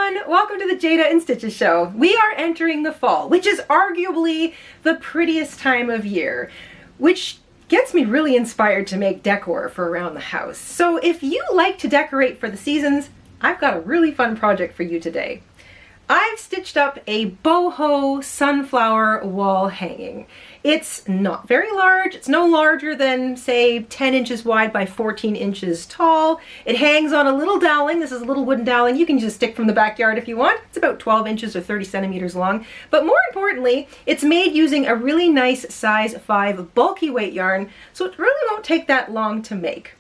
everyone! Welcome to the Jayda InStitches show. We are entering the fall, which is arguably the prettiest time of year, which gets me really inspired to make decor for around the house. So if you like to decorate for the seasons, I've got a really fun project for you today. I've stitched up a boho sunflower wall hanging. It's not very large. It's no larger than, say, 10 inches wide by 14 inches tall. It hangs on a little dowling. This is a little wooden dowling. You can just stick from the backyard if you want. It's about 12 inches or 30 centimeters long. But more importantly, it's made using a really nice size 5 bulky weight yarn, so it really won't take that long to make.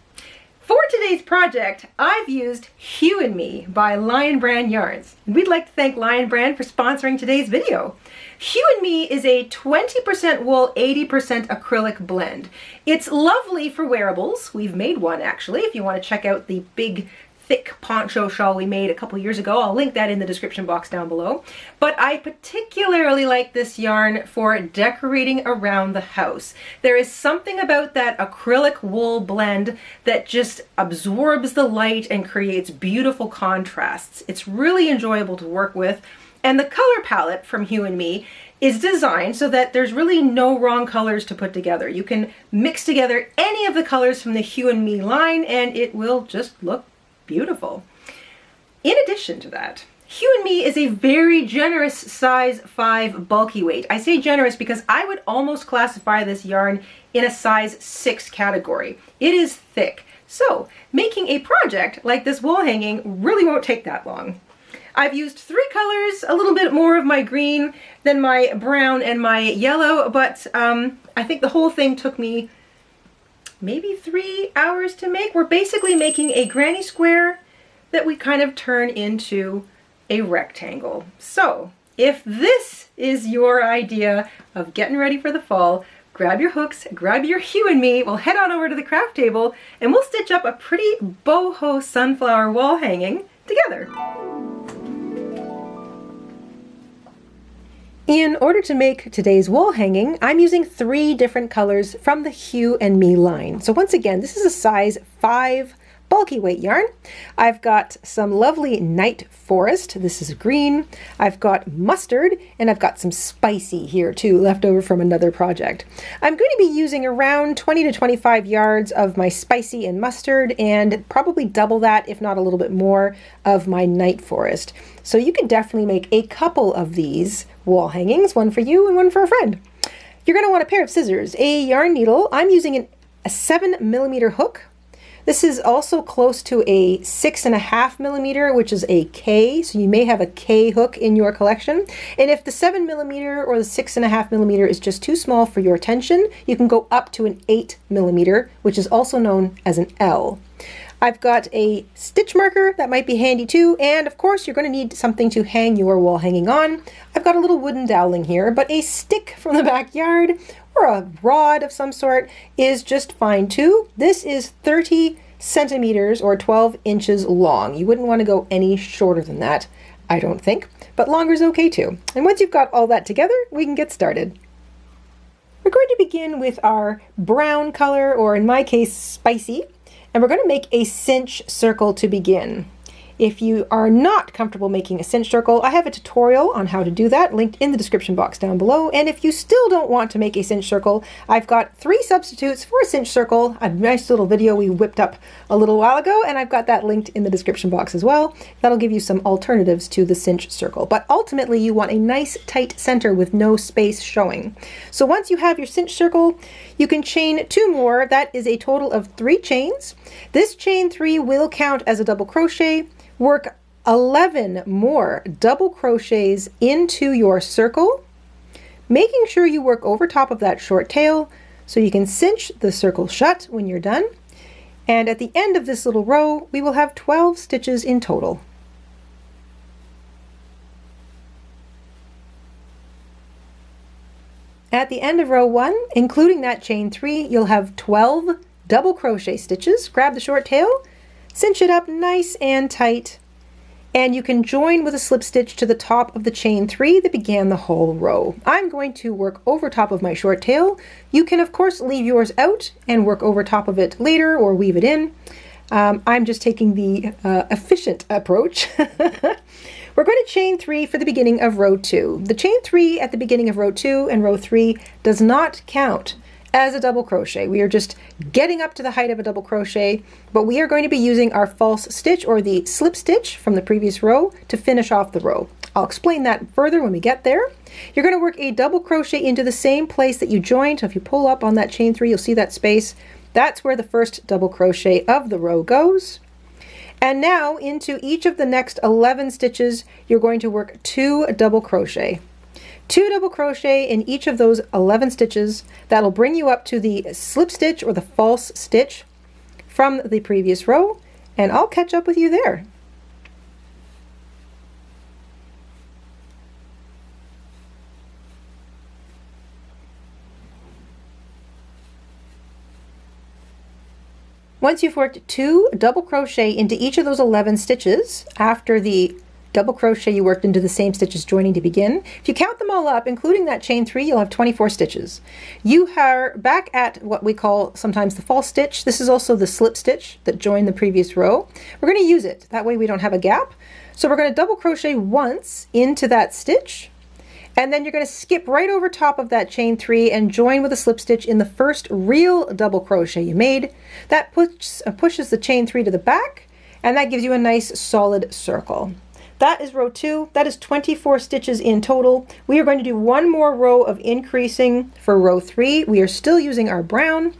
For today's project, I've used Hue Me by Lion Brand Yarns. And we'd like to thank Lion Brand for sponsoring today's video. Hue Me is a 20% wool, 80% acrylic blend. It's lovely for wearables. We've made one actually. If you want to check out the big thick poncho shawl we made a couple years ago, I'll link that in the description box down below. But I particularly like this yarn for decorating around the house. There is something about that acrylic wool blend that just absorbs the light and creates beautiful contrasts. It's really enjoyable to work with. And the color palette from Hue Me is designed so that there's really no wrong colors to put together. You can mix together any of the colors from the Hue Me line and it will just look beautiful. In addition to that, Hue Me is a very generous size 5 bulky weight. I say generous because I would almost classify this yarn in a size 6 category. It is thick. So making a project like this wall hanging really won't take that long. I've used 3 colors, a little bit more of my green than my brown and my yellow, but I think the whole thing took me maybe 3 hours to make. We're basically making a granny square that we kind of turn into a rectangle. So if this is your idea of getting ready for the fall, grab your hooks, grab your Hue Me, we'll head on over to the craft table and we'll stitch up a pretty boho sunflower wall hanging together. In order to make today's wall hanging, I'm using 3 different colors from the Hue Me line. So once again, this is a size 5 bulky weight yarn. I've got some lovely Night Forest. This is green. I've got mustard, and I've got some spicy here too, left over from another project. I'm going to be using around 20 to 25 yards of my spicy and mustard, and probably double that, if not a little bit more, of my Night Forest. So you can definitely make a couple of these wall hangings, one for you and one for a friend. You're going to want a pair of scissors, a yarn needle. I'm using a 7mm hook. This is also close to a 6.5mm, which is a K, so you may have a K hook in your collection. And if the 7mm or the 6.5mm is just too small for your tension, you can go up to an 8mm, which is also known as an L. I've got a stitch marker that might be handy too, and of course you're going to need something to hang your wall hanging on. I've got a little wooden dowling here, but a stick from the backyard or a rod of some sort is just fine too. This is 30 centimeters or 12 inches long. You wouldn't want to go any shorter than that, I don't think, but longer is okay too. And once you've got all that together, we can get started. We're going to begin with our brown color, or in my case, spicy. And we're going to make a cinch circle to begin. If you are not comfortable making a cinch circle, I have a tutorial on how to do that linked in the description box down below. And if you still don't want to make a cinch circle, I've got 3 substitutes for a cinch circle, a nice little video we whipped up a little while ago, and I've got that linked in the description box as well. That'll give you some alternatives to the cinch circle. But ultimately you want a nice tight center with no space showing. So once you have your cinch circle, you can chain 2 more. That is a total of 3 chains. This chain 3 will count as a double crochet. Work 11 more double crochets into your circle, making sure you work over top of that short tail so you can cinch the circle shut when you're done. And at the end of this little row, we will have 12 stitches in total. At the end of row 1, including that chain 3, you'll have 12 double crochet stitches. Grab the short tail, cinch it up nice and tight, and you can join with a slip stitch to the top of the chain 3 that began the whole row. I'm going to work over top of my short tail. You can of course leave yours out and work over top of it later or weave it in. I'm just taking the efficient approach. We're going to chain 3 for the beginning of row 2. The chain 3 at the beginning of row 2 and row 3 does not count as a double crochet. We are just getting up to the height of a double crochet, but we are going to be using our false stitch or the slip stitch from the previous row to finish off the row. I'll explain that further when we get there. You're going to work a double crochet into the same place that you joined. So if you pull up on that chain 3, you'll see that space. That's where the first double crochet of the row goes. And now into each of the next 11 stitches, you're going to work 2 double crochet. 2 double crochet in each of those 11 stitches. That'll bring you up to the slip stitch or the false stitch from the previous row, and I'll catch up with you there. Once you've worked 2 double crochet into each of those 11 stitches after the double crochet you worked into the same stitches joining to begin, if you count them all up, including that chain 3, you'll have 24 stitches. You are back at what we call sometimes the false stitch. This is also the slip stitch that joined the previous row. We're going to use it. That way we don't have a gap. So we're going to double crochet once into that stitch, and then you're going to skip right over top of that chain 3 and join with a slip stitch in the first real double crochet you made. That pushes the chain 3 to the back, and that gives you a nice solid circle. That is row 2. That is 24 stitches in total. We are going to do one more row of increasing for row 3. We are still using our brown.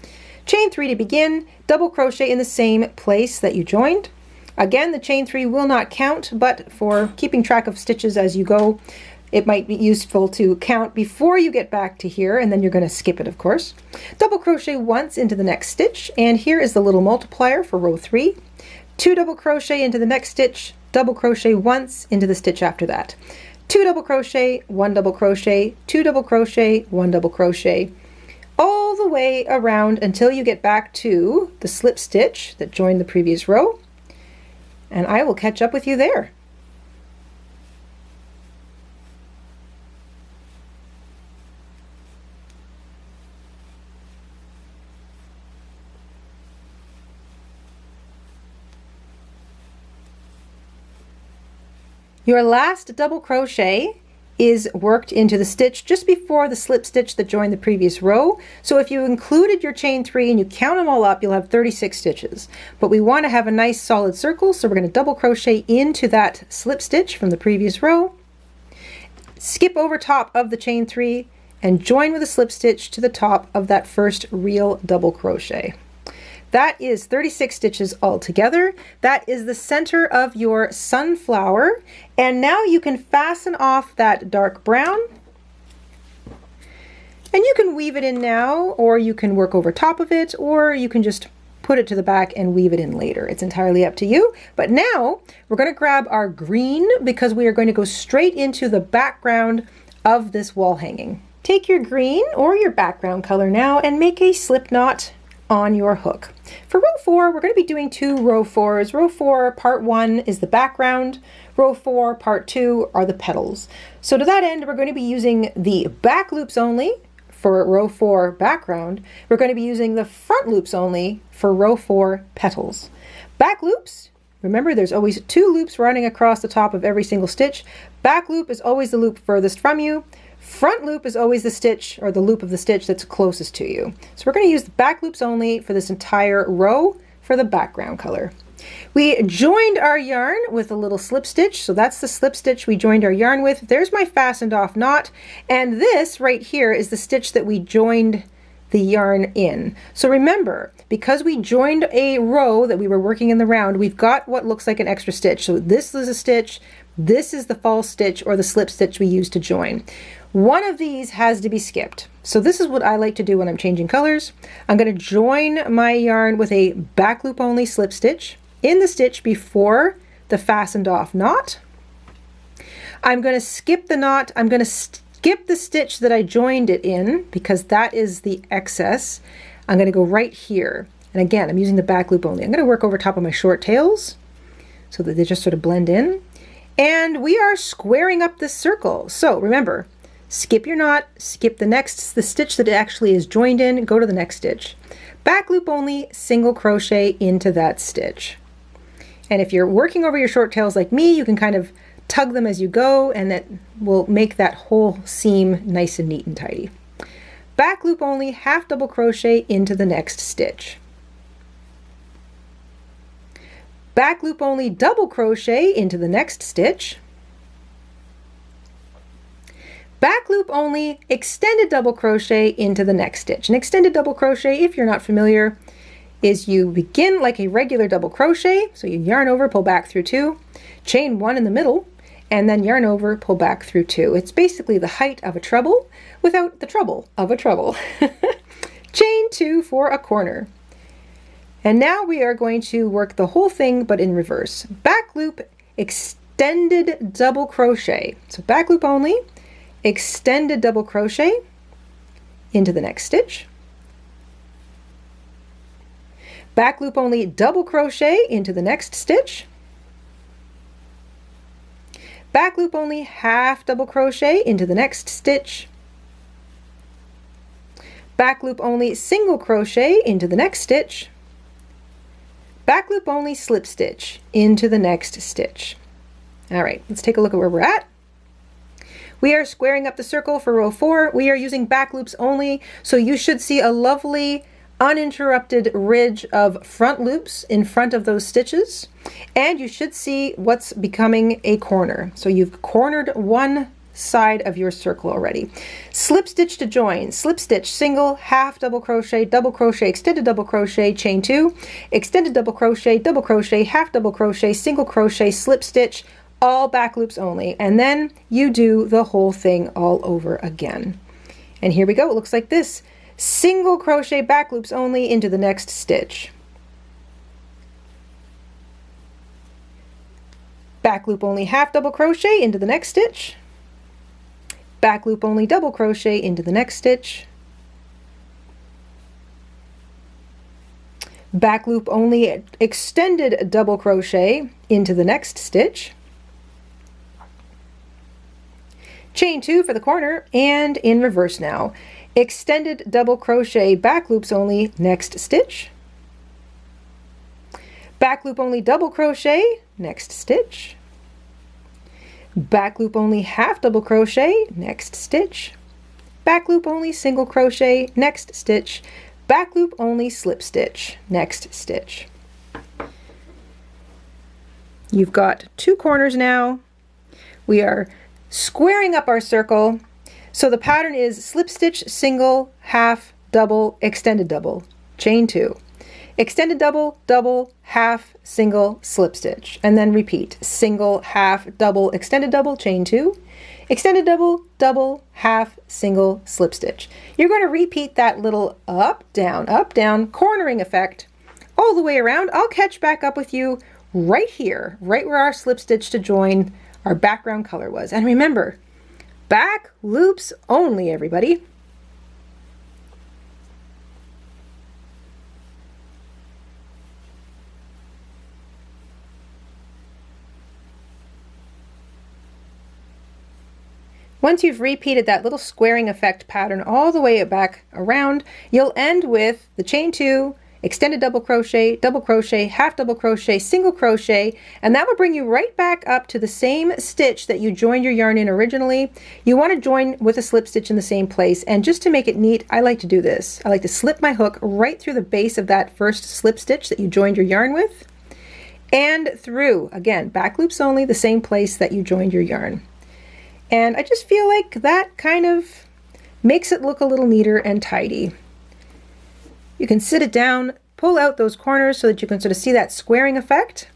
Chain 3 to begin, double crochet in the same place that you joined. Again, the chain 3 will not count, but for keeping track of stitches as you go, it might be useful to count before you get back to here, and then you're going to skip it, of course. Double crochet once into the next stitch, and here is the little multiplier for row 3. 2 double crochet into the next stitch, double crochet once into the stitch after that. 2 double crochet, 1 double crochet, 2 double crochet, 1 double crochet, all the way around until you get back to the slip stitch that joined the previous row, and I will catch up with you there. Your last double crochet is worked into the stitch just before the slip stitch that joined the previous row. So if you included your chain 3 and you count them all up, you'll have 36 stitches. But we want to have a nice solid circle, so we're going to double crochet into that slip stitch from the previous row, skip over top of the chain 3, and join with a slip stitch to the top of that first real double crochet. That is 36 stitches all together. That is the center of your sunflower. And now you can fasten off that dark brown. And you can weave it in now, or you can work over top of it, or you can just put it to the back and weave it in later. It's entirely up to you. But now we're going to grab our green because we are going to go straight into the background of this wall hanging. Take your green or your background color now and make a slip knot on your hook. For row 4, we're going to be doing 2 row 4s. Row 4, part 1 is the background. Row 4, part 2 are the petals. So to that end, we're going to be using the back loops only for row 4 background. We're going to be using the front loops only for row 4 petals. Back loops, remember there's always 2 loops running across the top of every single stitch. Back loop is always the loop furthest from you. Front loop is always the stitch or the loop of the stitch that's closest to you. So we're going to use the back loops only for this entire row for the background color. We joined our yarn with a little slip stitch, so that's the slip stitch we joined our yarn with. There's my fastened off knot, and this right here is the stitch that we joined the yarn in. So remember, because we joined a row that we were working in the round, we've got what looks like an extra stitch. So this is a stitch, this is the false stitch or the slip stitch we used to join. One of these has to be skipped. So this is what I like to do when I'm changing colors. I'm going to join my yarn with a back loop only slip stitch in the stitch before the fastened off knot. I'm going to skip the knot. I'm going to skip the stitch that I joined it in because that is the excess. I'm going to go right here. And again, I'm using the back loop only. I'm going to work over top of my short tails so that they just sort of blend in. And we are squaring up this circle. So remember, skip your knot, skip the stitch that it actually is joined in, go to the next stitch. Back loop only, single crochet into that stitch. And if you're working over your short tails like me, you can kind of tug them as you go, and that will make that whole seam nice and neat and tidy. Back loop only, half double crochet into the next stitch. Back loop only, double crochet into the next stitch. Back loop only, extended double crochet into the next stitch. An extended double crochet, if you're not familiar, is you begin like a regular double crochet, so you yarn over, pull back through 2, chain 1 in the middle, and then yarn over, pull back through 2. It's basically the height of a treble without the trouble of a treble. Chain 2 for a corner. And now we are going to work the whole thing but in reverse. Back loop, extended double crochet. So back loop only, extended double crochet into the next stitch. Back loop only, double crochet into the next stitch. Back loop only, half double crochet into the next stitch. Back loop only, single crochet into the next stitch. Back loop only, slip stitch into the next stitch. All right, let's take a look at where we're at. We are squaring up the circle for row 4. We are using back loops only, so you should see a lovely uninterrupted ridge of front loops in front of those stitches, and you should see what's becoming a corner. So you've cornered one side of your circle already. Slip stitch to join, slip stitch, single, half double crochet, extended double crochet, chain 2, extended double crochet, half double crochet, single crochet, slip stitch, all back loops only, and then you do the whole thing all over again. And here we go, it looks like this. Single crochet back loops only into the next stitch. Back loop only, half double crochet into the next stitch. Back loop only, double crochet into the next stitch. Back loop only, extended double crochet into the next stitch. Chain 2 for the corner, and in reverse now. Extended double crochet, back loops only, next stitch. Back loop only, double crochet, next stitch. Back loop only, half double crochet, next stitch. Back loop only, single crochet, next stitch. Back loop only, slip stitch, next stitch. You've got 2 corners now. We are squaring up our circle. So the pattern is slip stitch, single, half, double, extended double, chain 2. Extended double, double, half, single, slip stitch, and then repeat. Single, half, double, extended double, chain 2, extended double, double, half, single, slip stitch. You're going to repeat that little up, down, cornering effect all the way around. I'll catch back up with you right here, right where our slip stitch to join our background color was. And remember, back loops only, everybody. Once you've repeated that little squaring effect pattern all the way back around, you'll end with the chain 2, extended double crochet, half double crochet, single crochet, and that will bring you right back up to the same stitch that you joined your yarn in originally. You want to join with a slip stitch in the same place, and just to make it neat, I like to do this. I like to slip my hook right through the base of that first slip stitch that you joined your yarn with, and through, again, back loops only, the same place that you joined your yarn. And I just feel like that kind of makes it look a little neater and tidy. You can sit it down, pull out those corners so that you can sort of see that squaring effect.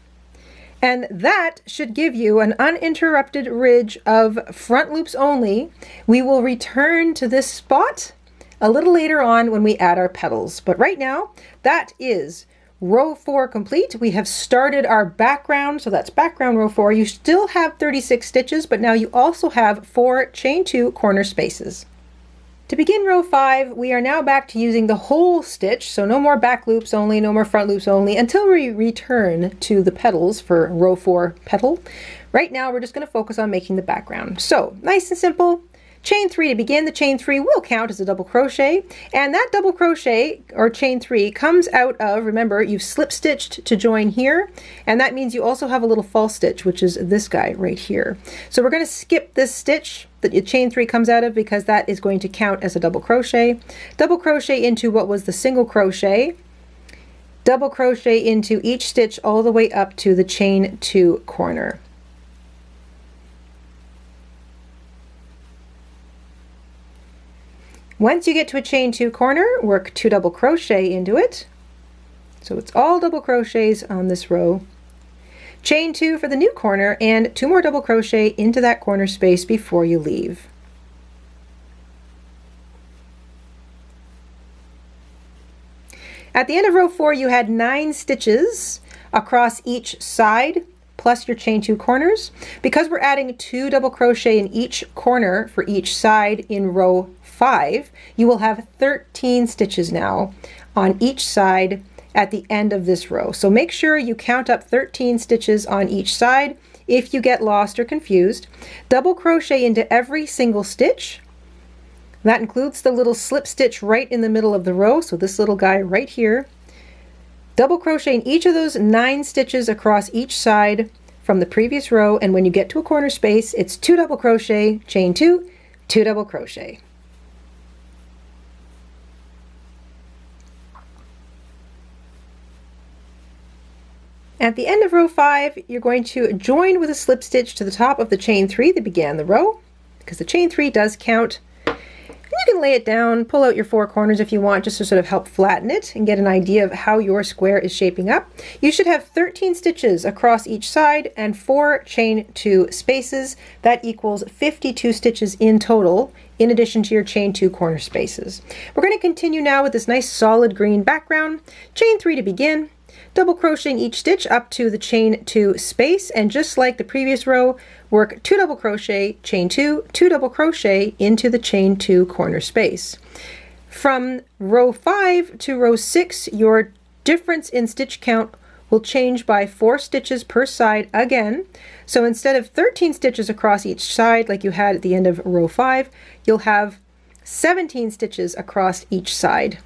And that should give you an uninterrupted ridge of front loops only. We will return to this spot a little later on when we add our petals. But right now, that is row 4 complete. We have started our background, so that's background row 4. You still have 36 stitches, but now you also have 4 chain 2 corner spaces. To begin row 5, we are now back to using the whole stitch, so no more back loops only, no more front loops only, until we return to the petals for row 4 petal. Right now we're just going to focus on making the background. So nice and simple, Chain 3 to begin. The chain 3 will count as a double crochet, and that double crochet or chain 3 comes out of, remember, you've slip stitched to join here, and that means you also have a little false stitch, which is this guy right here. So we're going to skip this stitch that your chain 3 comes out of because that is going to count as a double crochet. Double crochet into what was the single crochet, double crochet into each stitch all the way up to the chain 2 corner. Once you get to a chain 2 corner, work 2 double crochet into it. So it's all double crochets on this row. Chain 2 for the new corner and 2 more double crochet into that corner space before you leave. At the end of row 4, you had 9 stitches across each side plus your chain 2 corners. Because we're adding 2 double crochet in each corner for each side in row 5, you will have 13 stitches now on each side at the end of this row. So make sure you count up 13 stitches on each side. If you get lost or confused, double crochet into every single stitch. That includes the little slip stitch right in the middle of the row, so this little guy right here. Double crochet in each of those 9 stitches across each side from the previous row, and when you get to a corner space, it's 2 double crochet, chain 2, 2 double crochet. At the end of row 5, you're going to join with a slip stitch to the top of the chain 3 that began the row, because the chain 3 does count. You can lay it down, pull out your 4 corners if you want, just to sort of help flatten it and get an idea of how your square is shaping up. You should have 13 stitches across each side and 4 chain 2 spaces. That equals 52 stitches in total, in addition to your chain 2 corner spaces. We're going to continue now with this nice solid green background. Chain 3 to begin. Double crochet in each stitch up to the chain 2 space, and just like the previous row, work 2 double crochet, chain 2, 2 double crochet into the chain 2 corner space. From row 5 to row 6, your difference in stitch count will change by 4 stitches per side again. So instead of 13 stitches across each side like you had at the end of row 5, you'll have 17 stitches across each side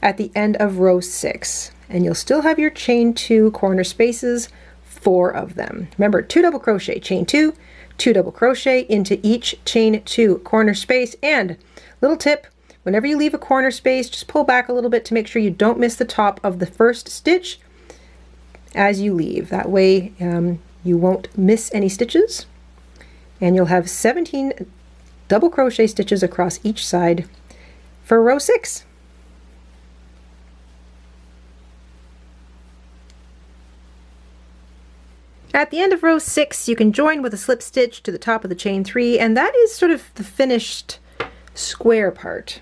at the end of row 6. And you'll still have your chain 2 corner spaces, 4 of them. Remember, 2 double crochet, chain 2, 2 double crochet into each chain 2 corner space. And little tip, whenever you leave a corner space, just pull back a little bit to make sure you don't miss the top of the first stitch as you leave. That way you won't miss any stitches, and you'll have 17 double crochet stitches across each side for row 6. At the end of row 6, you can join with a slip stitch to the top of the chain 3, and that is sort of the finished square part.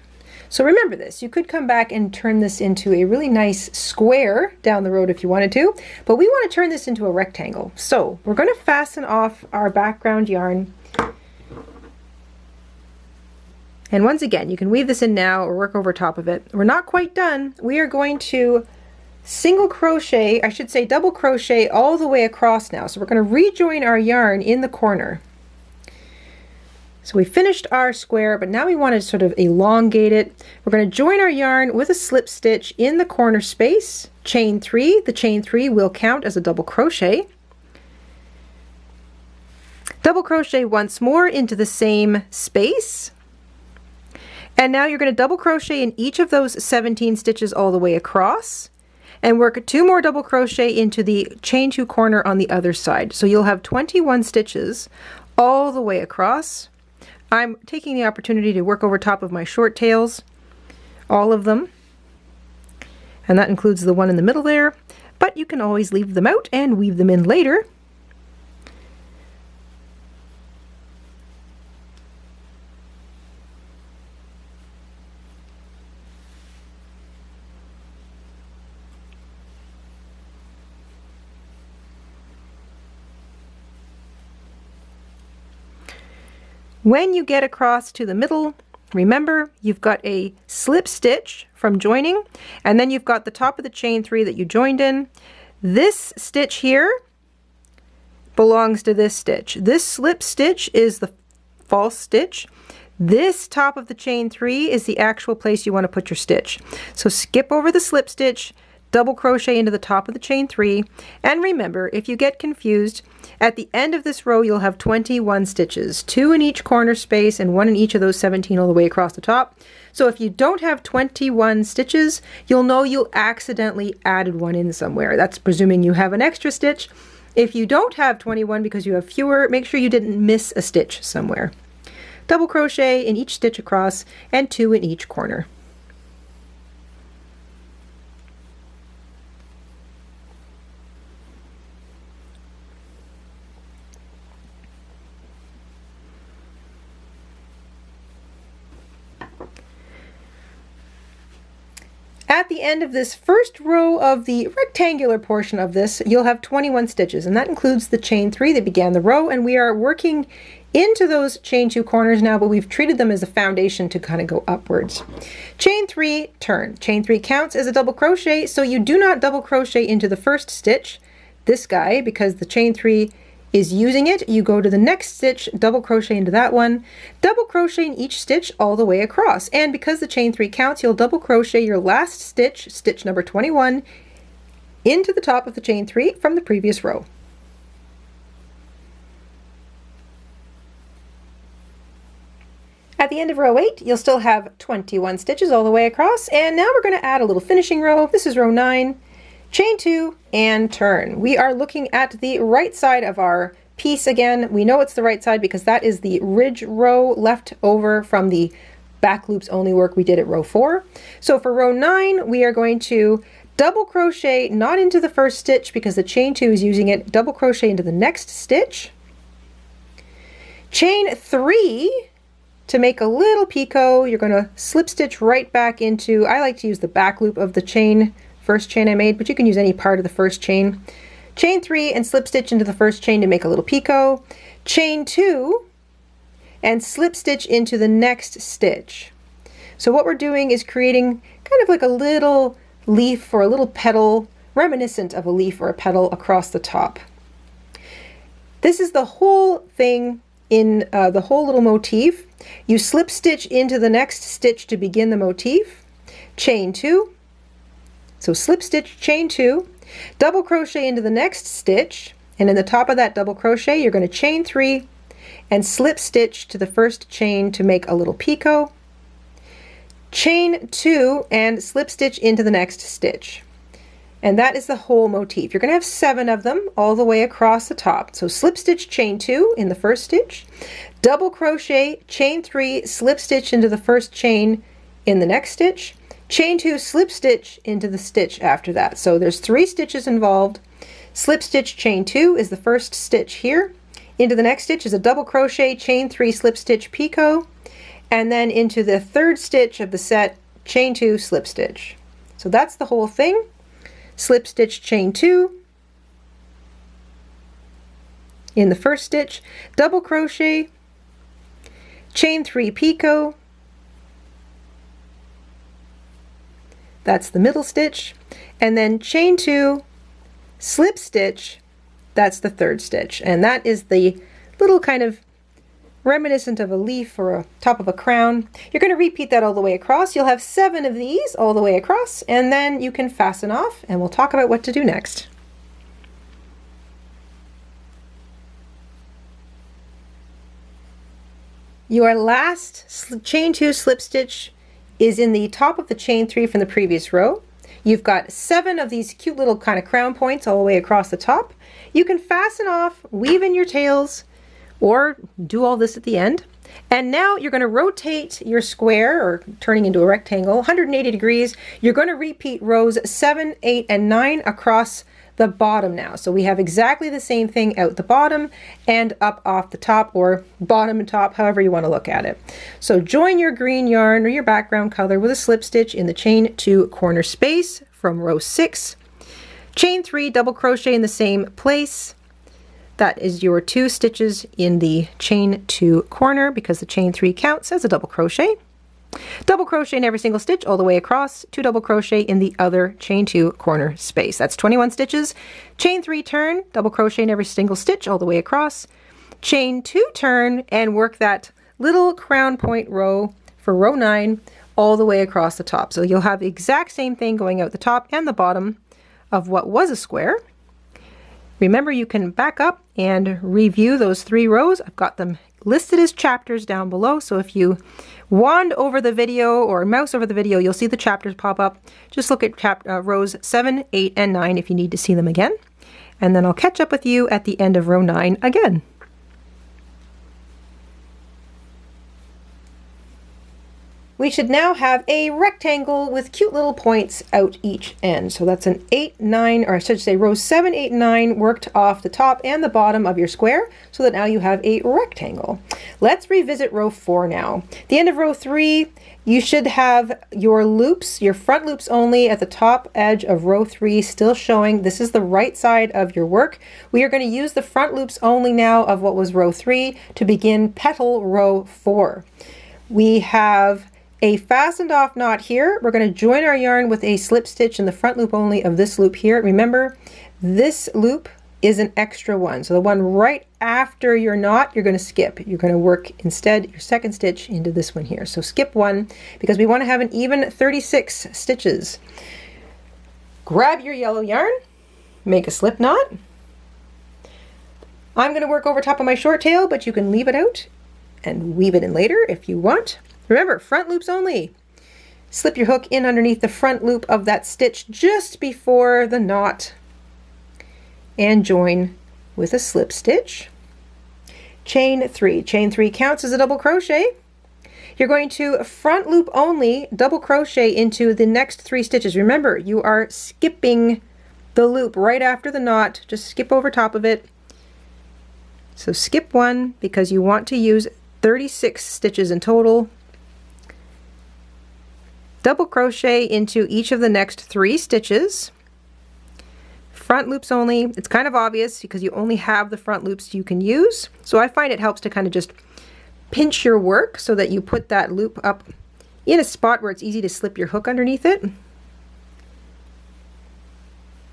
So remember this, you could come back and turn this into a really nice square down the road if you wanted to, but we want to turn this into a rectangle. So we're going to fasten off our background yarn. And once again, you can weave this in now or work over top of it. We're not quite done. We are going to single crochet, I should say double crochet all the way across now. So we're going to rejoin our yarn in the corner. So we finished our square, but now we want to sort of elongate it. We're going to join our yarn with a slip stitch in the corner space, chain 3. The chain 3 will count as a double crochet. Double crochet once more into the same space. And now you're going to double crochet in each of those 17 stitches all the way across, and work 2 more double crochet into the chain 2 corner on the other side. So you'll have 21 stitches all the way across. I'm taking the opportunity to work over top of my short tails, all of them, and that includes the one in the middle there, but you can always leave them out and weave them in later. When you get across to the middle, remember you've got a slip stitch from joining, and then you've got the top of the chain 3 that you joined in. This stitch here belongs to this stitch. This slip stitch is the false stitch. This top of the chain 3 is the actual place you want to put your stitch. So skip over the slip stitch, double crochet into the top of the chain 3, and remember, if you get confused, at the end of this row you'll have 21 stitches, 2 in each corner space and 1 in each of those 17 all the way across the top. So if you don't have 21 stitches, you'll know you accidentally added one in somewhere. That's presuming you have an extra stitch. If you don't have 21 because you have fewer, make sure you didn't miss a stitch somewhere. Double crochet in each stitch across and 2 in each corner. At the end of this first row of the rectangular portion of this, you'll have 21 stitches, and that includes the chain 3 that began the row, and we are working into those chain 2 corners now, but we've treated them as a foundation to kind of go upwards. Chain 3, turn. Chain 3 counts as a double crochet, so you do not double crochet into the first stitch, this guy, because the chain 3 is using it. You go to the next stitch, double crochet into that one, double crochet in each stitch all the way across, and because the chain 3 counts, you'll double crochet your last stitch, stitch number 21, into the top of the chain 3 from the previous row. At the end of row 8, you'll still have 21 stitches all the way across, and now we're going to add a little finishing row. This is row 9. Chain 2 and turn. We are looking at the right side of our piece again. We know it's the right side because that is the ridge row left over from the back loops only work we did at row 4. So for row 9, we are going to double crochet, not into the first stitch because the chain 2 is using it, double crochet into the next stitch, chain 3 to make a little picot. You're going to slip stitch right back into, I like to use the back loop of the chain, first chain I made, but you can use any part of the first chain. Chain 3 and slip stitch into the first chain to make a little picot. Chain 2 and slip stitch into the next stitch. So what we're doing is creating kind of like a little leaf or a little petal, reminiscent of a leaf or a petal across the top. This is the whole thing in the whole little motif. You slip stitch into the next stitch to begin the motif, chain 2, so slip stitch, chain 2, double crochet into the next stitch, and in the top of that double crochet you're going to chain 3 and slip stitch to the first chain to make a little picot, chain 2 and slip stitch into the next stitch. And that is the whole motif. You're going to have 7 of them all the way across the top. So slip stitch, chain 2 in the first stitch, double crochet, chain 3, slip stitch into the first chain in the next stitch, chain 2, slip stitch into the stitch after that. So there's 3 stitches involved. Slip stitch, chain 2 is the first stitch here. Into the next stitch is a double crochet, chain 3, slip stitch, picot, and then into the third stitch of the set, chain 2, slip stitch. So that's the whole thing. Slip stitch, chain 2 in the first stitch, double crochet, chain 3, picot, that's the middle stitch, and then chain 2, slip stitch, that's the third stitch, and that is the little kind of reminiscent of a leaf or a top of a crown. You're going to repeat that all the way across. You'll have 7 of these all the way across, and then you can fasten off, and we'll talk about what to do next. Your last chain 2 slip stitch is in the top of the chain 3 from the previous row. You've got 7 of these cute little kind of crown points all the way across the top. You can fasten off, weave in your tails, or do all this at the end. And now you're going to rotate your square, or turning into a rectangle, 180 degrees. You're going to repeat rows 7, 8, and 9 across the bottom now. So we have exactly the same thing out the bottom and up off the top, or bottom and top, however you want to look at it. So join your green yarn or your background color with a slip stitch in the chain 2 corner space from row 6. Chain 3, double crochet in the same place. That is your 2 stitches in the chain 2 corner because the chain 3 counts as a double crochet. Double crochet in every single stitch all the way across, 2 double crochet in the other chain 2 corner space. That's 21 stitches. Chain 3, turn, double crochet in every single stitch all the way across, chain 2, turn, and work that little crown point row for row 9 all the way across the top. So you'll have the exact same thing going out the top and the bottom of what was a square. Remember, you can back up and review those 3 rows. I've got them listed as chapters down below, so if you wand over the video or mouse over the video, you'll see the chapters pop up. Just look at rows 7, 8, and 9 if you need to see them again. And then I'll catch up with you at the end of row 9 again. We should now have a rectangle with cute little points out each end. So that's an 8, 9, or I should say rows 7, 8, and 9 worked off the top and the bottom of your square, so that now you have a rectangle. Let's revisit row 4 now. At the end of row 3, you should have your loops, your front loops only at the top edge of row 3 still showing. This is the right side of your work. We are going to use the front loops only now of what was row 3 to begin petal row 4. We have a fastened off knot here. We're going to join our yarn with a slip stitch in the front loop only of this loop here. Remember, this loop is an extra one. So the one right after your knot, you're going to skip. You're going to work instead your second stitch into this one here. So skip one because we want to have an even 36 stitches. Grab your yellow yarn, make a slip knot. I'm going to work over top of my short tail, but you can leave it out and weave it in later if you want. Remember, front loops only. Slip your hook in underneath the front loop of that stitch just before the knot and join with a slip stitch. Chain 3. Chain 3 counts as a double crochet. You're going to front loop only, double crochet into the next 3 stitches. Remember, you are skipping the loop right after the knot. Just skip over top of it. So skip one because you want to use 36 stitches in total. Double crochet into each of the next 3 stitches. Front loops only. It's kind of obvious because you only have the front loops you can use. So I find it helps to kind of just pinch your work so that you put that loop up in a spot where it's easy to slip your hook underneath it.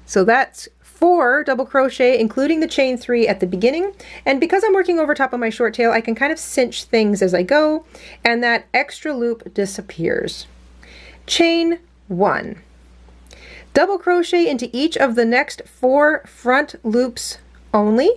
So that's 4 double crochet, including the chain 3 at the beginning. And because I'm working over top of my short tail, I can kind of cinch things as I go, and that extra loop disappears. Chain 1. Double crochet into each of the next 4 front loops only.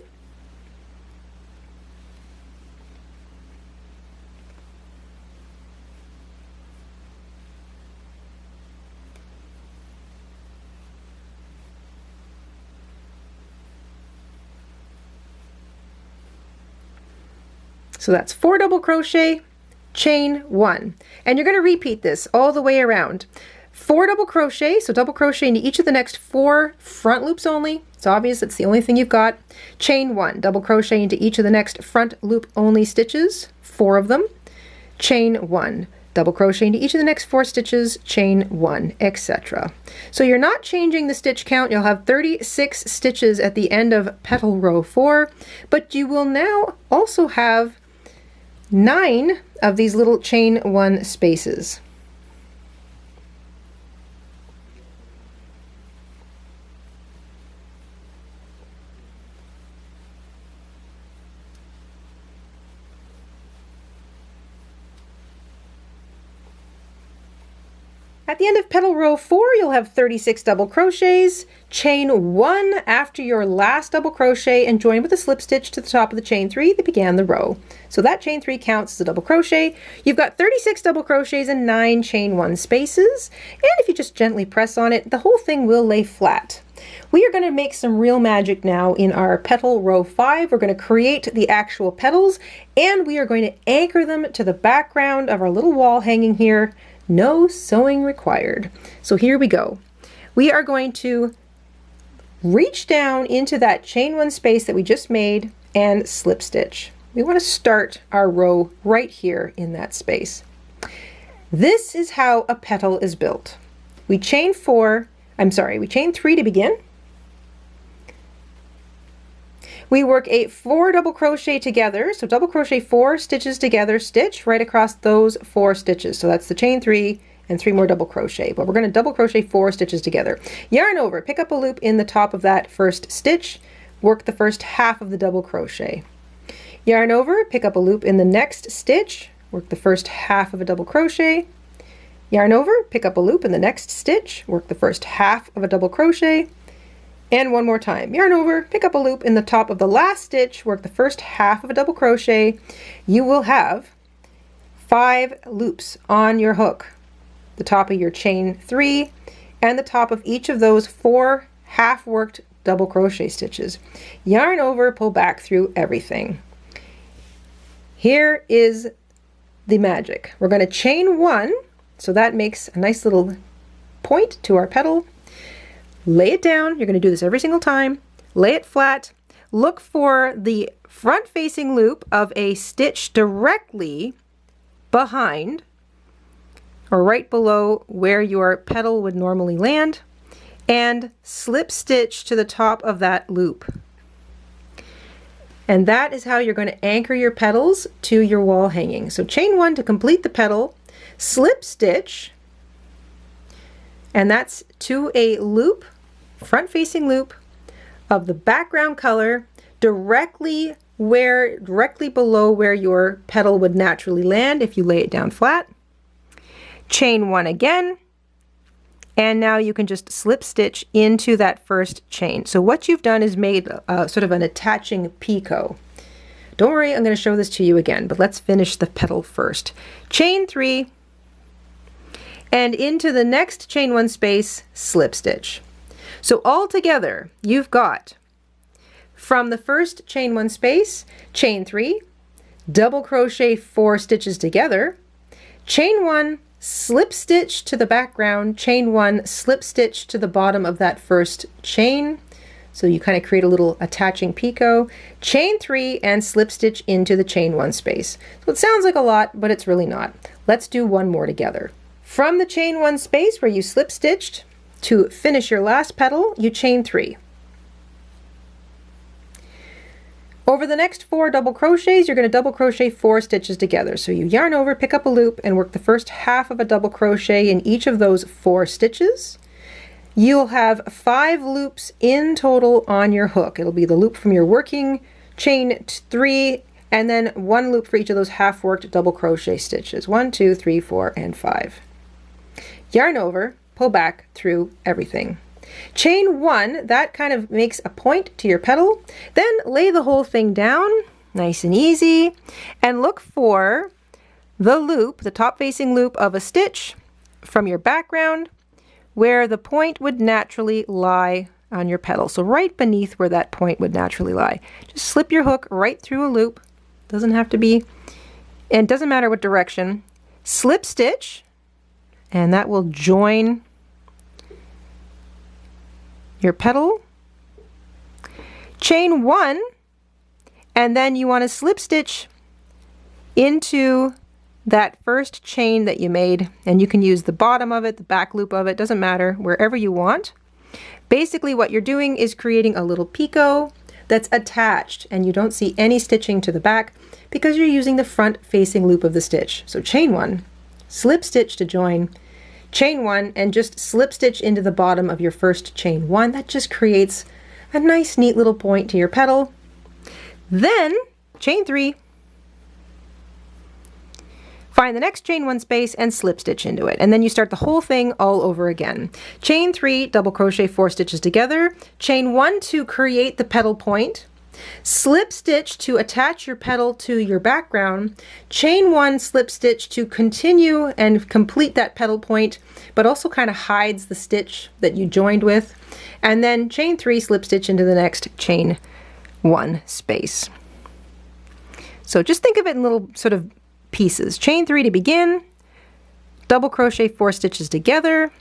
So that's 4 double crochet, chain 1, and you're going to repeat this all the way around. 4 double crochet, so double crochet into each of the next 4 front loops only. It's obvious it's the only thing you've got. Chain 1, double crochet into each of the next front loop only stitches, 4 of them. Chain 1, double crochet into each of the next 4 stitches, chain 1, etc. So you're not changing the stitch count. You'll have 36 stitches at the end of petal row 4, but you will now also have 9 of these little chain 1 spaces. At the end of petal row 4, you'll have 36 double crochets, chain 1 after your last double crochet, and join with a slip stitch to the top of the chain 3 that began the row. So that chain 3 counts as a double crochet. You've got 36 double crochets and 9 chain 1 spaces, and if you just gently press on it, the whole thing will lay flat. We are going to make some real magic now in our petal row 5. We're going to create the actual petals, and we are going to anchor them to the background of our little wall hanging here. No sewing required. So here we go. We are going to reach down into that chain 1 space that we just made and slip stitch. We want to start our row right here in that space. This is how a petal is built. We chain 3 to begin. We work a 4 double crochet together, so double crochet 4 stitches together, stitch right across those 4 stitches. So that's the chain 3 and 3 more double crochet, but we're going to double crochet 4 stitches together. Yarn over, pick up a loop in the top of that first stitch, work the first half of the double crochet. Yarn over, pick up a loop in the next stitch, work the first half of a double crochet, yarn over, pick up a loop in the next stitch, work the first half of a double crochet, and one more time. Yarn over, pick up a loop in the top of the last stitch, work the first half of a double crochet. You will have 5 loops on your hook, the top of your chain 3 and the top of each of those 4 half worked double crochet stitches. Yarn over, pull back through everything. Here is the magic. We're going to chain 1, so that makes a nice little point to our petal. Lay it down. You're going to do this every single time. Lay it flat. Look for the front facing loop of a stitch directly behind or right below where your petal would normally land, and slip stitch to the top of that loop. And that is how you're going to anchor your petals to your wall hanging. So chain 1 to complete the petal, slip stitch, and that's to a loop, front facing loop of the background color directly below where your petal would naturally land if you lay it down flat. Chain 1 again, and now you can just slip stitch into that first chain. So what you've done is made sort of an attaching picot. Don't worry, I'm going to show this to you again, but let's finish the petal first. Chain 3, and into the next chain 1 space, slip stitch. So all together, you've got from the first chain 1 space, chain 3, double crochet 4 stitches together, chain 1, slip stitch to the background, chain 1, slip stitch to the bottom of that first chain. So you kind of create a little attaching picot, chain 3, and slip stitch into the chain 1 space. So it sounds like a lot, but it's really not. Let's do one more together. From the chain 1 space where you slip stitched, to finish your last petal, you chain 3. Over the next 4 double crochets, you're going to double crochet 4 stitches together. So you yarn over, pick up a loop, and work the first half of a double crochet in each of those 4 stitches. You'll have 5 loops in total on your hook. It'll be the loop from your working chain 3, and then 1 loop for each of those half worked double crochet stitches. 1, 2, 3, 4, and 5. Yarn over, pull back through everything. Chain 1, that kind of makes a point to your petal. Then lay the whole thing down, nice and easy, and look for the loop, the top facing loop of a stitch from your background where the point would naturally lie on your petal. So right beneath where that point would naturally lie. Just slip your hook right through a loop. Doesn't have to be, and it doesn't matter what direction. Slip stitch, and that will join your petal. Chain 1, and then you want to slip stitch into that first chain that you made, and you can use the bottom of it, the back loop of it, doesn't matter, wherever you want. Basically what you're doing is creating a little picot that's attached, and you don't see any stitching to the back because you're using the front facing loop of the stitch. So chain 1, slip stitch to join, chain 1, and just slip stitch into the bottom of your first chain 1. That just creates a nice neat little point to your petal. Then chain 3, find the next chain 1 space and slip stitch into it, and then you start the whole thing all over again. Chain 3, double crochet 4 stitches together, chain 1 to create the petal point, slip stitch to attach your petal to your background, chain 1, slip stitch to continue and complete that petal point, but also kind of hides the stitch that you joined with, and then chain 3, slip stitch into the next chain 1 space. So just think of it in little sort of pieces. Chain 3 to begin, double crochet 4 stitches together,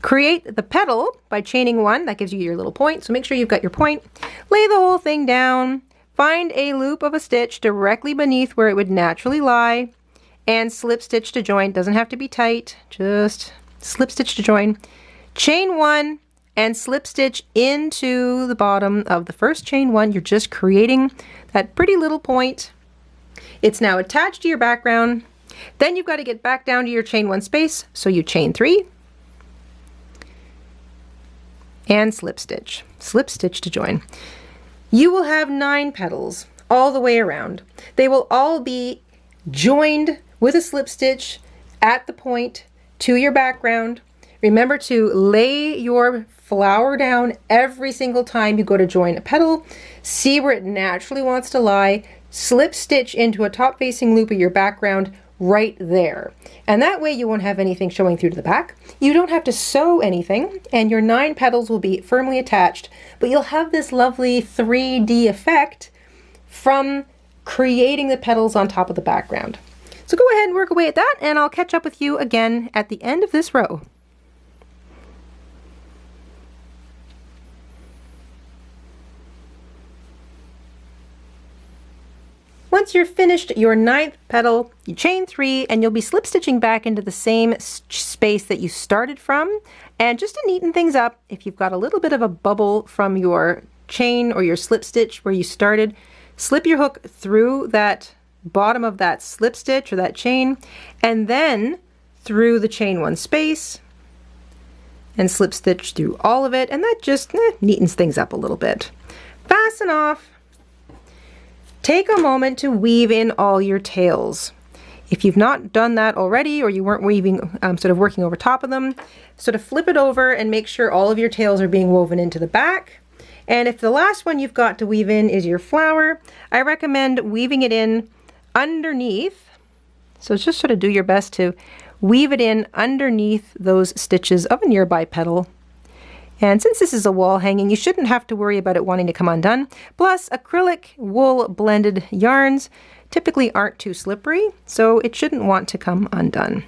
create the petal by chaining 1, that gives you your little point, so make sure you've got your point. Lay the whole thing down, find a loop of a stitch directly beneath where it would naturally lie, and slip stitch to join. Doesn't have to be tight, just slip stitch to join. Chain 1 and slip stitch into the bottom of the first chain 1. You're just creating that pretty little point. It's now attached to your background. Then you've got to get back down to your chain 1 space, so you chain 3, and slip stitch to join. You will have 9 petals all the way around. They will all be joined with a slip stitch at the point to your background. Remember to lay your flower down every single time you go to join a petal. See where it naturally wants to lie. Slip stitch into a top facing loop of your background right there. And that way you won't have anything showing through to the back. You don't have to sew anything, and your 9 petals will be firmly attached, but you'll have this lovely 3D effect from creating the petals on top of the background. So go ahead and work away at that, and I'll catch up with you again at the end of this row. Once you're finished your 9th petal, you chain 3 and you'll be slip stitching back into the same space that you started from. And just to neaten things up, if you've got a little bit of a bubble from your chain or your slip stitch where you started, slip your hook through that bottom of that slip stitch or that chain, and then through the chain 1 space and slip stitch through all of it, and that just neatens things up a little bit. Fasten off. Take a moment to weave in all your tails. If you've not done that already, or you weren't weaving, sort of working over top of them, sort of flip it over and make sure all of your tails are being woven into the back. And if the last one you've got to weave in is your flower, I recommend weaving it in underneath. So just sort of do your best to weave it in underneath those stitches of a nearby petal. And since this is a wall hanging, you shouldn't have to worry about it wanting to come undone. Plus, acrylic wool blended yarns typically aren't too slippery, so it shouldn't want to come undone.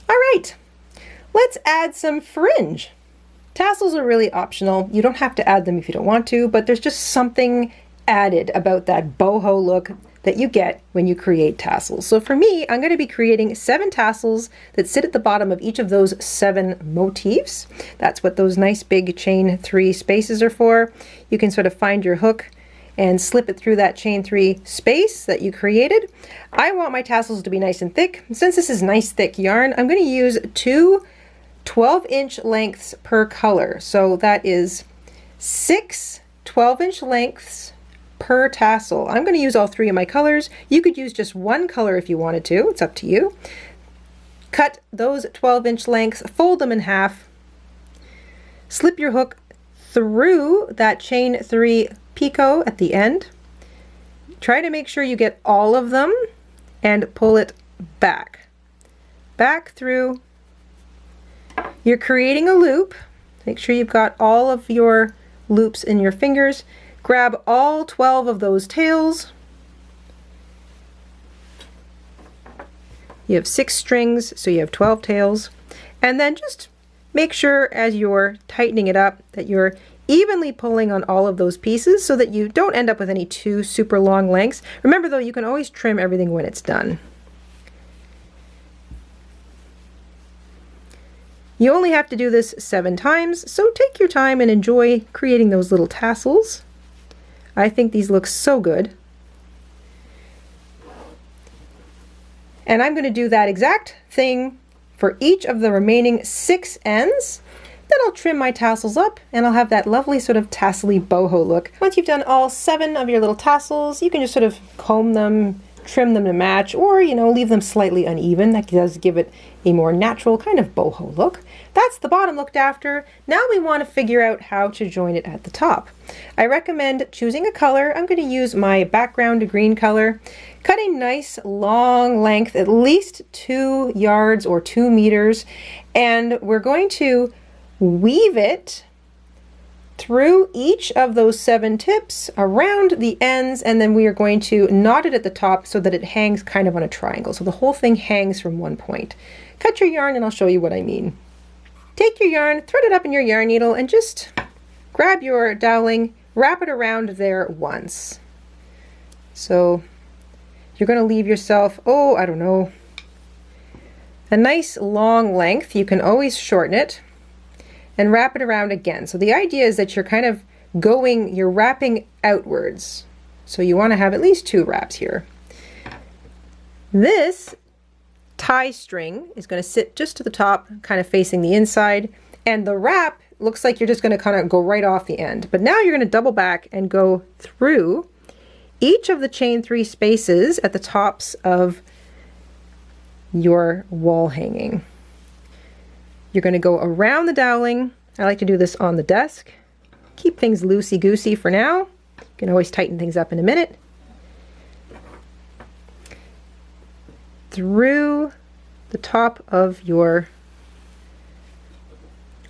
All right, let's add some fringe. Tassels are really optional. You don't have to add them if you don't want to, but there's just something added about that boho look that you get when you create tassels. So for me, I'm going to be creating 7 tassels that sit at the bottom of each of those 7 motifs. That's what those nice big chain 3 spaces are for. You can sort of find your hook and slip it through that chain 3 space that you created. I want my tassels to be nice and thick. Since this is nice thick yarn, I'm going to use 2 12-inch lengths per color. So that is 6 12-inch lengths per tassel. I'm going to use all 3 of my colors. You could use just 1 color if you wanted to. It's up to you. Cut those 12-inch lengths, fold them in half, slip your hook through that chain 3 picot at the end. Try to make sure you get all of them and pull it back through. You're creating a loop. Make sure you've got all of your loops in your fingers. Grab all 12 of those tails. You have 6 strings, so you have 12 tails. And then just make sure as you're tightening it up that you're evenly pulling on all of those pieces so that you don't end up with any 2 super long lengths. Remember though, you can always trim everything when it's done. You only have to do this 7 times, so take your time and enjoy creating those little tassels. I think these look so good. And I'm going to do that exact thing for each of the remaining 6 ends. Then I'll trim my tassels up and I'll have that lovely sort of tassel-y boho look. Once you've done all 7 of your little tassels, you can just sort of comb them, trim them to match, or leave them slightly uneven. That does give it a more natural kind of boho look. That's the bottom looked after. Now we want to figure out how to join it at the top. I recommend choosing a color. I'm going to use my background green color. Cut a nice long length, at least 2 yards or 2 meters, and we're going to weave it through each of those 7 tips around the ends, and then we are going to knot it at the top so that it hangs kind of on a triangle. So the whole thing hangs from one point. Cut your yarn and I'll show you what I mean. Take your yarn, thread it up in your yarn needle, and just grab your doweling, wrap it around there once. So you're going to leave yourself, I don't know, a nice long length. You can always shorten it. and wrap it around again. So the idea is that you're kind of you're wrapping outwards. So you want to have at least 2 wraps here. This tie string is going to sit just to the top, kind of facing the inside, and the wrap looks like you're just going to kind of go right off the end. But now you're going to double back and go through each of the chain 3 spaces at the tops of your wall hanging. You're going to go around the doweling. I like to do this on the desk. Keep things loosey-goosey for now. You can always tighten things up in a minute. Through the top of your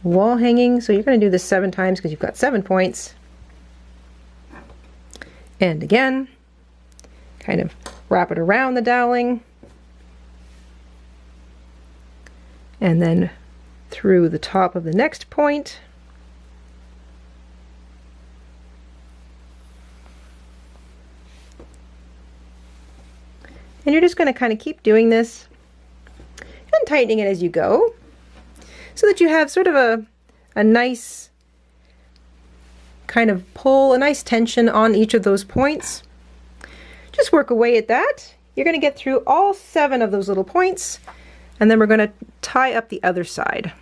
wall hanging. So you're going to do this 7 times because you've got 7 points. And again, kind of wrap it around the doweling. And then through the top of the next point. And you're just going to kind of keep doing this and tightening it as you go so that you have sort of a nice kind of pull, a nice tension on each of those points. Just work away at that. You're going to get through all 7 of those little points, and then we're going to tie up the other side.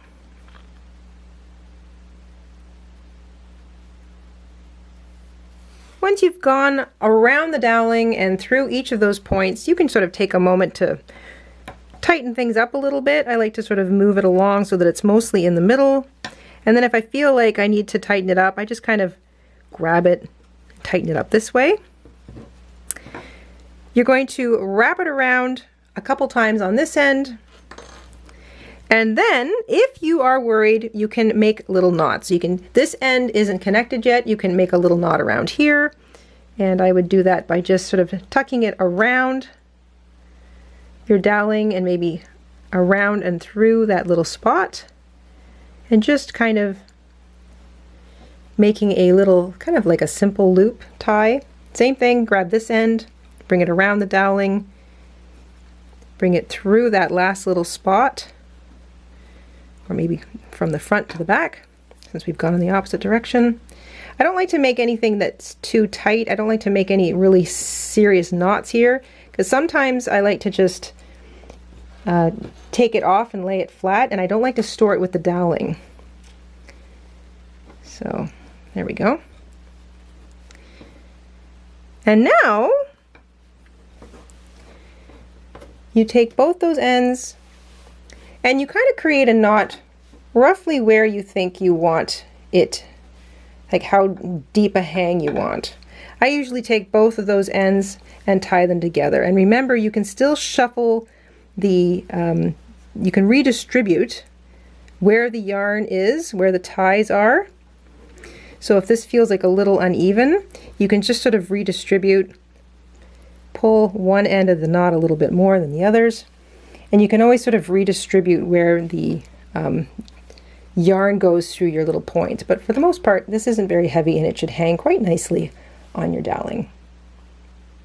Once you've gone around the doweling and through each of those points, you can sort of take a moment to tighten things up a little bit. I like to sort of move it along so that it's mostly in the middle. And then if I feel like I need to tighten it up, I just kind of grab it, tighten it up this way. You're going to wrap it around a couple times on this end. And then, if you are worried, you can make little knots. This end isn't connected yet, you can make a little knot around here. And I would do that by just sort of tucking it around your doweling and maybe around and through that little spot. And just kind of making a little, kind of like a simple loop tie. Same thing, grab this end, bring it around the doweling, bring it through that last little spot. Or maybe from the front to the back, since we've gone in the opposite direction. I don't like to make anything that's too tight. I don't like to make any really serious knots here, because sometimes I like to just take it off and lay it flat, and I don't like to store it with the doweling. So there we go. And now you take both those ends and you kind of create a knot roughly where you think you want it, like how deep a hang you want. I usually take both of those ends and tie them together. And remember, you can still shuffle the, you can redistribute where the yarn is, where the ties are. So if this feels like a little uneven, you can just sort of redistribute, pull one end of the knot a little bit more than the others. And you can always sort of redistribute where the yarn goes through your little point. But for the most part, this isn't very heavy and it should hang quite nicely on your doweling.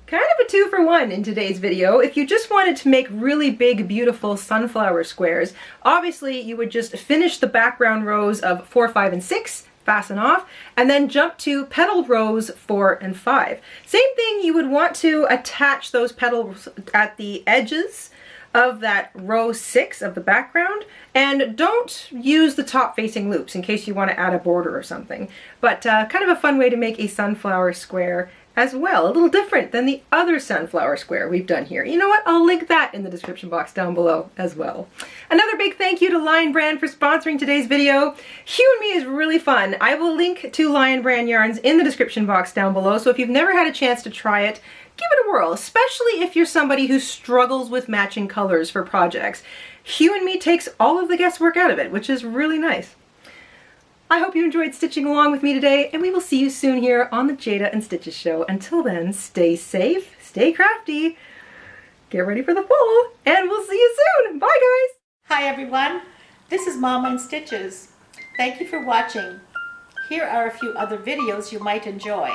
Kind of a 2-for-1 in today's video. If you just wanted to make really big, beautiful sunflower squares, obviously you would just finish the background rows of 4, 5, and 6, fasten off, and then jump to petal rows 4 and 5. Same thing, you would want to attach those petals at the edges of that row 6 of the background, and don't use the top facing loops in case you want to add a border or something. But kind of a fun way to make a sunflower square as well, a little different than the other sunflower square we've done here. You know what, I'll link that in the description box down below as well. Another big thank you to Lion Brand for sponsoring today's video. Hue Me is really fun. I will link to Lion Brand yarns in the description box down below, so if you've never had a chance to try it, give it a whirl, especially if you're somebody who struggles with matching colors for projects. Hue Me takes all of the guesswork out of it, which is really nice. I hope you enjoyed stitching along with me today, and we will see you soon here on the Jayda and Stitches show. Until then, stay safe, stay crafty, get ready for the fall, and we'll see you soon. Bye, guys. Hi, everyone. This is Mama in Stitches. Thank you for watching. Here are a few other videos you might enjoy.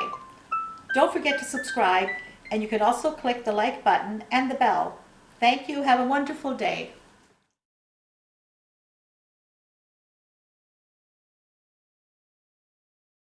Don't forget to subscribe, and you can also click the like button and the bell. Thank you. Have a wonderful day.